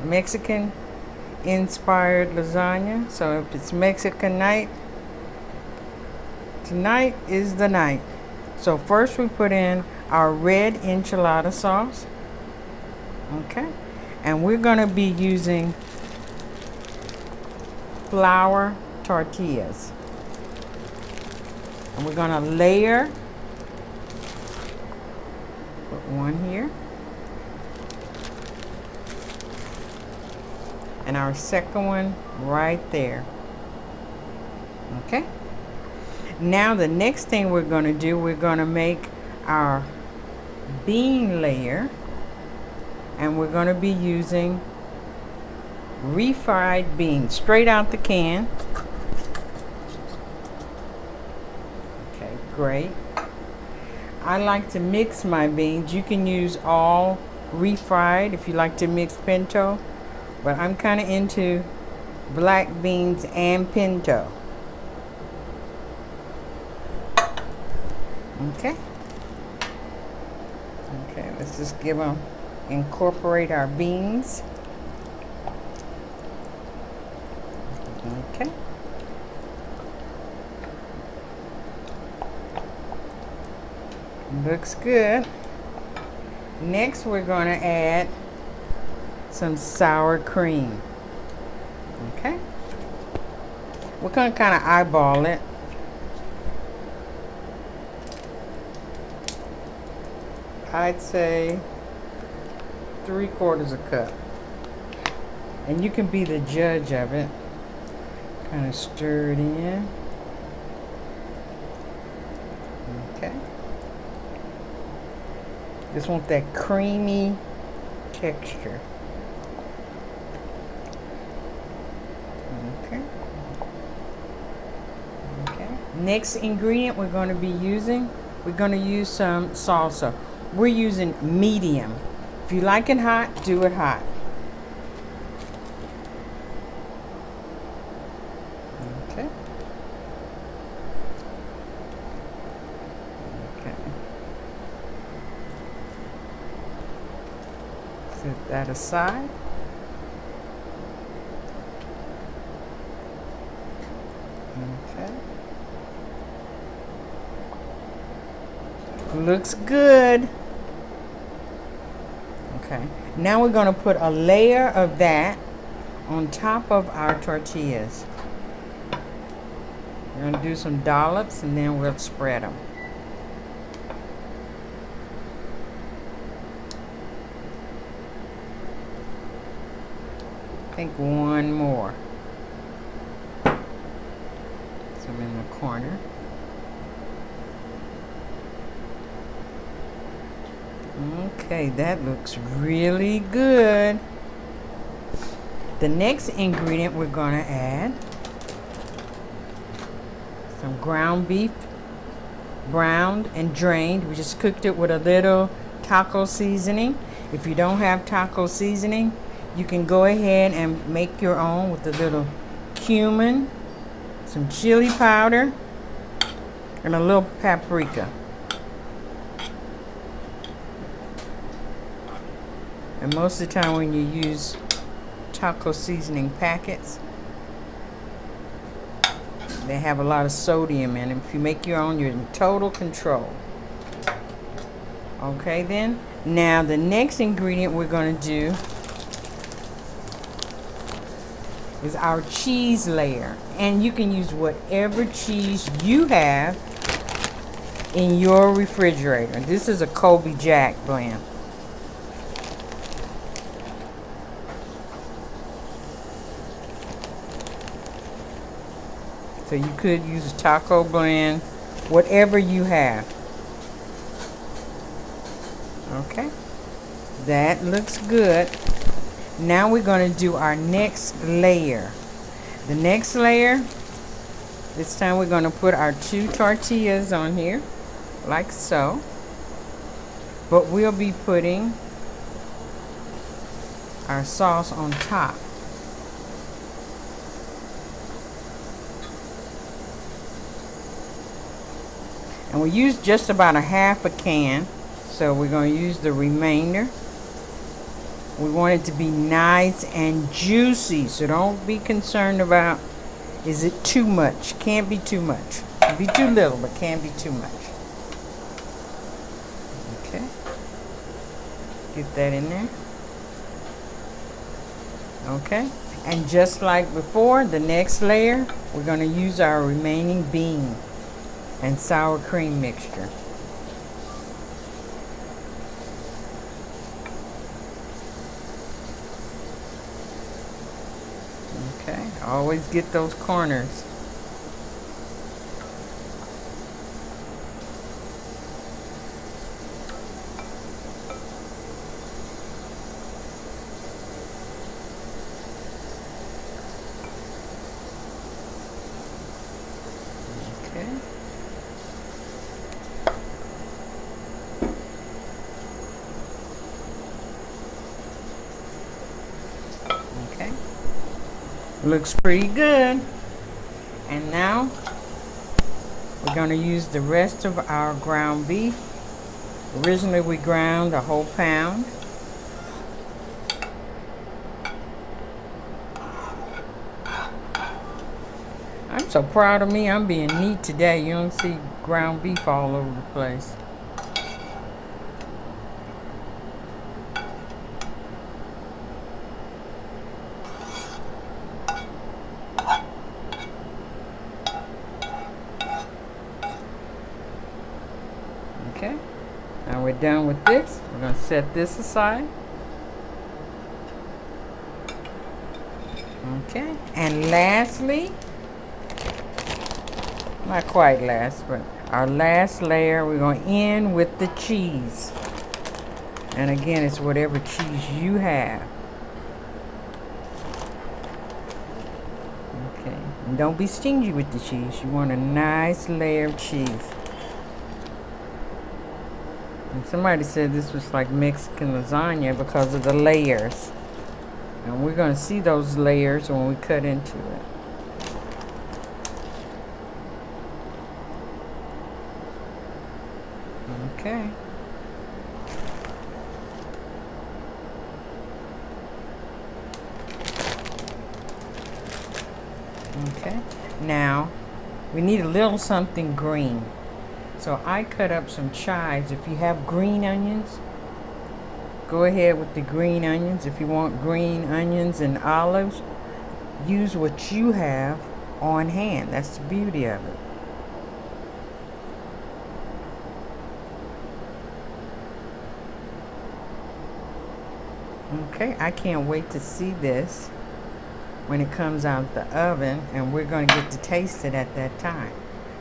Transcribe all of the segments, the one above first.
Mexican inspired lasagna. So if it's Mexican night, tonight is the night. So first we put in our red enchilada sauce. Okay. And we're going to be using flour tortillas. And we're going to layer. Put one here. And our second one right there. Okay. Now the next thing we're going to do, we're going to make our bean layer. And we're going to be using refried beans straight out the can. Okay, great. I like to mix my beans. You can use all refried if you like to mix pinto, but I'm kind of into black beans and pinto. Okay. Okay, let's just incorporate our beans. Okay. Looks good. Next, we're going to add some sour cream. Okay. We're going to kind of eyeball it. I'd say 3/4 cup. And you can be the judge of it. Kind of stir it in. Okay. Just want that creamy texture. Okay. Okay. Next ingredient we're going to be using, we're going to use some salsa. We're using medium. If you like it hot, do it hot. Okay. Okay. Set that aside. Okay. Looks good. Okay. Now we're going to put a layer of that on top of our tortillas. We're going to do some dollops and then we'll spread them. I think one more. Some in the corner. Okay, that looks really good. The next ingredient we're going to add some ground beef, browned and drained. We just cooked it with a little taco seasoning. If you don't have taco seasoning, you can go ahead and make your own with a little cumin, some chili powder, and a little paprika. And most of the time when you use taco seasoning packets, they have a lot of sodium in them. If you make your own, you're in total control. Okay then. Now the next ingredient we're going to do is our cheese layer. And you can use whatever cheese you have in your refrigerator. This is a Colby Jack blend. So you could use a taco blend, whatever you have. Okay, that looks good. Now we're going to do our next layer. The next layer, this time we're going to put our 2 tortillas on here, like so. But we'll be putting our sauce on top. And we use just about a half a can, so we're going to use the remainder. We want it to be nice and juicy. So don't be concerned about, is it too much? Can't be too much. Can be too little, but can't be too much. Okay. Get that in there. Okay. And just like before, the next layer, we're going to use our remaining bean and sour cream mixture. Okay, always get those corners. Okay. Okay. Looks pretty good. And now we're going to use the rest of our ground beef. Originally we ground a whole pound. I'm so proud of me. I'm being neat today. You don't see ground beef all over the place. Okay, now we're done with this. We're going to set this aside. Okay, and lastly, not quite last, but our last layer, we're going to end with the cheese. And again, it's whatever cheese you have. Okay, and don't be stingy with the cheese. You want a nice layer of cheese. And somebody said this was like Mexican lasagna because of the layers. And we're going to see those layers when we cut into it. Okay. Okay. Now, we need a little something green. So I cut up some chives. If you have green onions, go ahead with the green onions. If you want green onions and olives, use what you have on hand. That's the beauty of it. Okay, I can't wait to see this when it comes out the oven, and we're going to get to taste it at that time.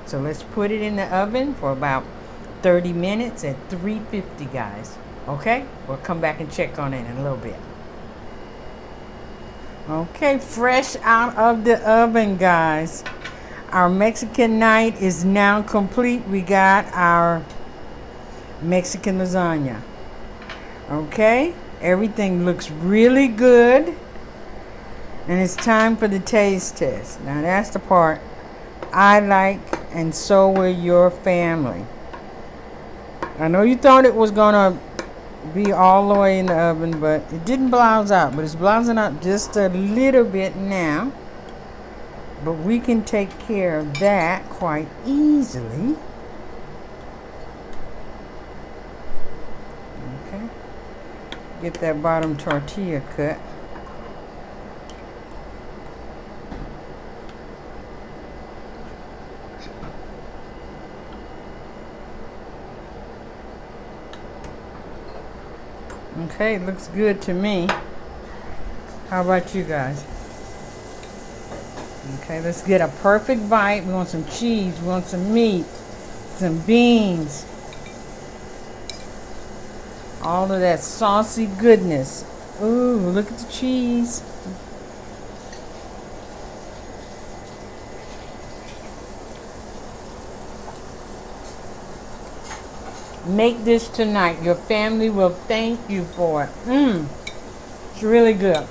So let's put it in the oven for about 30 minutes at 350, guys. Okay, we'll come back and check on it in a little bit. Okay, fresh out of the oven, guys. Our Mexican night is now complete. We got our Mexican lasagna. Okay, everything looks really good. And it's time for the taste test. Now that's the part I like, and so will your family. I know you thought it was gonna be all the way in the oven, but it didn't blouse out, but it's blousing out just a little bit now. But we can take care of that quite easily. Okay. Get that bottom tortilla cut. Okay, looks good to me. How about you guys? Okay, let's get a perfect bite. We want some cheese, we want some meat, some beans. All of that saucy goodness. Ooh, look at the cheese. Make this tonight. Your family will thank you for it. It's really good.